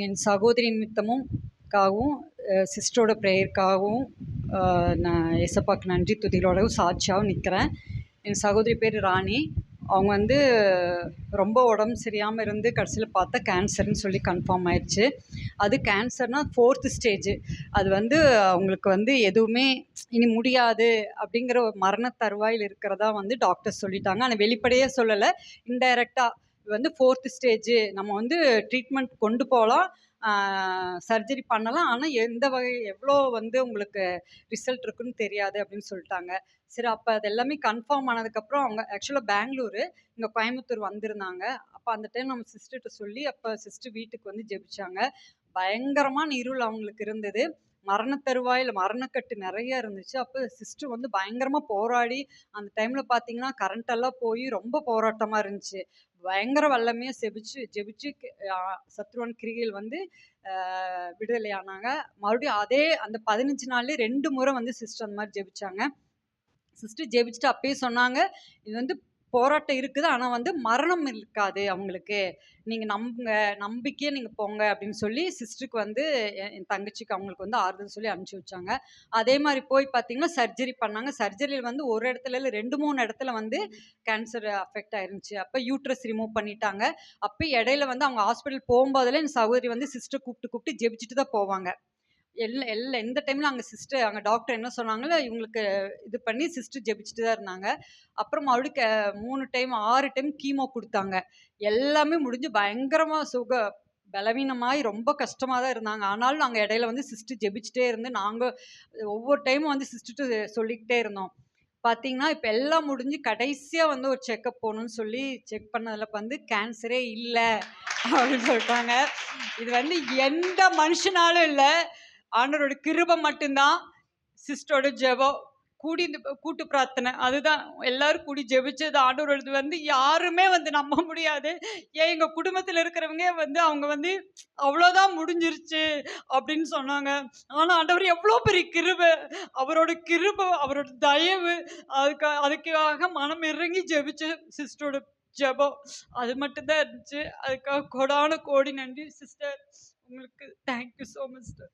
என் சகோதரி நிமித்தமும் க்காகவும் சிஸ்டரோட ப்ரேயருக்காகவும் நான் ஏசப்பாக்கு நன்றி துதிகளோடவும் சாட்சியாகவும் நிற்கிறேன். என் சகோதரி பேர் ராணி. அவங்க வந்து ரொம்ப உடம்பு சரியாமல் இருந்து கடைசியில் பார்த்தா கேன்சர்னு சொல்லி கன்ஃபார்ம் ஆயிடுச்சு. அது கேன்சர்னால் 4th ஸ்டேஜ். அது வந்து அவங்களுக்கு வந்து எதுவுமே இனி முடியாது அப்படிங்கிற ஒரு மரண தருவாயில் இருக்கிறதா வந்து டாக்டர் சொல்லிட்டாங்க. ஆனால் வெளிப்படையாக சொல்லலை, இன்டைரக்டாக வந்து 4th ஸ்டேஜ், நம்ம வந்து ட்ரீட்மெண்ட் கொண்டு போகலாம், சர்ஜரி பண்ணலாம், ஆனால் எந்த வகை எவ்வளோ வந்து உங்களுக்கு ரிசல்ட் இருக்குன்னு தெரியாது அப்படின்னு சொல்லிட்டாங்க. சரி, அப்போ அது எல்லாமே கன்ஃபார்ம் ஆனதுக்கப்புறம் அவங்க ஆக்சுவலாக பெங்களூரு, இங்கே கோயம்புத்தூர் வந்திருந்தாங்க. அப்போ அந்த டைம் நம்ம சிஸ்டர்கிட்ட சொல்லி அப்போ சிஸ்டர் வீட்டுக்கு வந்து ஜெபிச்சாங்க. பயங்கரமான இருள் அவங்களுக்கு இருந்தது. மரண தருவாயில் மரணக்கட்டு நிறைய இருந்துச்சு. அப்போ சிஸ்டர் வந்து பயங்கரமாக போராடி, அந்த டைமில் பார்த்தீங்கன்னா கரண்ட் எல்லாம் போய் ரொம்ப போராட்டமாக இருந்துச்சு. பயங்கர வல்லமையா ஜெபிச்சு சத்ருவான் கிரிகையில் வந்து விடுதலை ஆனாங்க. மறுபடியும் அதே அந்த 15 நாள்லயே 2 முறை வந்து சிஸ்டர் அந்த மாதிரி ஜெபிச்சாங்க. சிஸ்டர் ஜெபிச்சுட்டு அப்பயே சொன்னாங்க, இது வந்து போராட்டம் இருக்குது, ஆனா வந்து மரணம் இருக்காது அவங்களுக்கு, நீங்க நம்புங்க, நம்பிக்கையா நீங்க போங்க அப்படின்னு சொல்லி சிஸ்டருக்கு வந்து என் தங்கச்சிக்கு அவங்களுக்கு வந்து ஆறுதல் சொல்லி அனுப்பிச்சு வச்சாங்க. அதே மாதிரி போய் பார்த்தீங்கன்னா சர்ஜரி பண்ணாங்க. சர்ஜரியில் வந்து ஒரு இடத்துல இல்லை 2, 3 இடத்துல வந்து கேன்சர் அஃபெக்ட் ஆயிருந்துச்சு. அப்போ யூட்ரஸ் ரிமூவ் பண்ணிட்டாங்க. அப்போ இடையில வந்து அவங்க ஹாஸ்பிட்டல் போகும்போதெல்லாம் என் சகோதரி வந்து சிஸ்டர் கூப்பிட்டு கூப்பிட்டு ஜெபிச்சுட்டு தான் போவாங்க. எந்த டைம்ல அங்க சிஸ்டர் அங்க டாக்டர் என்ன சொன்னாங்களோ இவங்களுக்கு இது பண்ணி சிஸ்டர் ஜெபிச்சுட்டு தான் இருந்தாங்க. அப்புறம் மறுபடியும் 3 டைம் 6 டைம் கீமோ குடுத்தாங்க. எல்லாமே முடிஞ்சு பயங்கரமா பலவீனமாயி ரொம்ப கஷ்டமா தான் இருந்தாங்க. ஆனாலும் நாங்க இடையில வந்து சிஸ்டர் ஜெபிச்சுட்டே இருந்து, நாங்க ஒவ்வொரு டைமும் வந்து சிஸ்டர்ட்ட சொல்லிக்கிட்டே இருந்தோம். பார்த்தீங்கன்னா, இப்ப எல்லாம் முடிஞ்சு கடைசியா வந்து ஒரு செக்கப் போணும்னு சொல்லி செக் பண்ணதுல வந்து கேன்சரே இல்ல அப்படின்னு சொல்லிட்டாங்க. இது வந்து எந்த மனுஷனாலும் இல்ல, ஆண்டவரோட கிருபை மட்டும்தான். சிஸ்டரோட ஜெபம், கூட்டு பிரார்த்தனை, அதுதான் எல்லாரும் கூடி ஜெபிச்சது. ஆண்டவரோடது வந்து யாருமே வந்து நம்ப முடியாது. ஏன் எங்க குடும்பத்துல இருக்கிறவங்க வந்து அவங்க வந்து அவ்வளோதான் முடிஞ்சிருச்சு அப்படின்னு சொன்னாங்க. ஆனா ஆண்டவர் எவ்வளோ பெரிய கிருபை, அவரோட கிருபை, அவரோட தயவு, அதுக்காக மனம் இறங்கி ஜெபிச்ச சிஸ்டரோட ஜெபம் அது மட்டும்தான் இருந்துச்சு. அதுக்காக கோடான கோடி நன்றி சிஸ்டர். உங்களுக்கு தேங்க்யூ ஸோ மச் சிஸ்டர்.